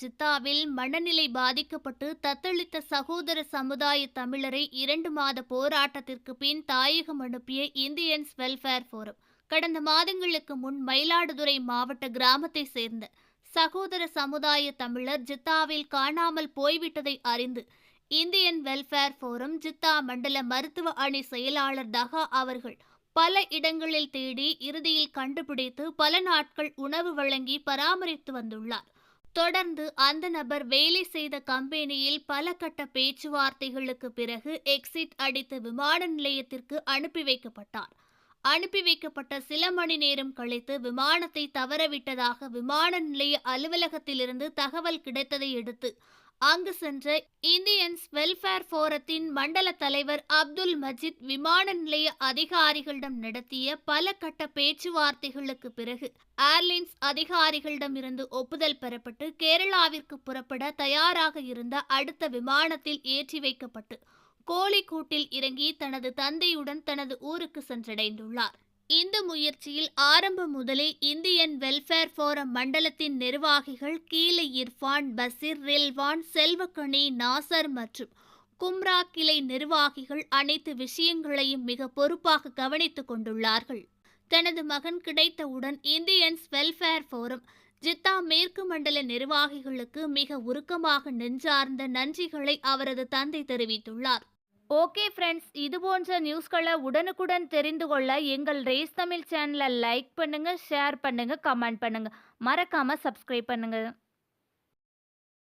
ஜித்தாவில் மனநிலை பாதிக்கப்பட்டு தத்தளித்த சகோதர சமுதாய தமிழரை 2 மாத போராட்டத்திற்கு பின் தாயகம் அனுப்பிய இந்தியன்ஸ் வெல்ஃபேர் ஃபோரம் கடந்த மாதங்களுக்கு முன் மயிலாடுதுறை மாவட்ட கிராமத்தை சேர்ந்த சகோதர சமுதாய தமிழர் ஜித்தாவில் காணாமல் போய்விட்டதை அறிந்து இந்தியன் வெல்ஃபேர் ஃபோரம் ஜித்தா மண்டல மருத்துவ அணி செயலாளர் தகா அவர்கள் பல இடங்களில் தேடி இறுதியில் கண்டுபிடித்து பல நாட்கள் உணவு வழங்கி பராமரித்து வந்துள்ளார். தொடர்ந்து அந்த நபர் வேலை செய்த கம்பெனியில் பல கட்ட பேச்சுவார்த்தைகளுக்கு பிறகு எக்ஸிட் அடித்து விமான நிலையத்திற்கு அனுப்பி வைக்கப்பட்டார். அனுப்பி வைக்கப்பட்ட சில மணி நேரம் கழித்து விமானத்தை தவறவிட்டதாக விமான நிலைய அலுவலகத்திலிருந்து தகவல் கிடைத்ததை அடுத்து அங்கு சென்ற இந்தியன்ஸ் வெல்ஃபேர் ஃபோரத்தின் மண்டல தலைவர் அப்துல் மஜித் விமான நிலைய அதிகாரிகளிடம் நடத்திய பல கட்ட பேச்சுவார்த்தைகளுக்கு பிறகு ஏர்லைன்ஸ் அதிகாரிகளிடமிருந்து ஒப்புதல் பெறப்பட்டு கேரளாவிற்கு புறப்பட தயாராக இருந்த அடுத்த விமானத்தில் ஏற்றி வைக்கப்பட்டு கோழிக்கூட்டில் இறங்கி தனது தந்தையுடன் தனது ஊருக்கு சென்றடைந்துள்ளார். இந்த முயற்சியில் ஆரம்பம் முதலே இந்தியன் வெல்ஃபேர் ஃபோரம் மண்டலத்தின் நிர்வாகிகள் கீழே இர்ஃபான், பசீர், ரில்வான், செல்வக்கனி, நாசர் மற்றும் கும்ரா கிளை நிர்வாகிகள் அனைத்து விஷயங்களையும் மிக பொறுப்பாக கவனித்துக் கொண்டுள்ளார்கள். தனது மகன் கிடைத்தவுடன் இந்தியன்ஸ் வெல்ஃபேர் ஃபோரம் ஜித்தா மேற்கு மண்டல நிர்வாகிகளுக்கு மிக உருக்கமாக நெஞ்சார்ந்த நன்றிகளை அவரது தந்தை தெரிவித்துள்ளார். ஓகே ஃப்ரெண்ட்ஸ், இது போன்ற நியூஸ்களை உடனுக்குடன் தெரிந்து கொள்ள எங்கள் ரேஸ் தமிழ் சேனலை லைக் பண்ணுங்க, ஷேர் பண்ணுங்க, கமெண்ட் பண்ணுங்க, மறக்காம சப்ஸ்கிரைப் பண்ணுங்க.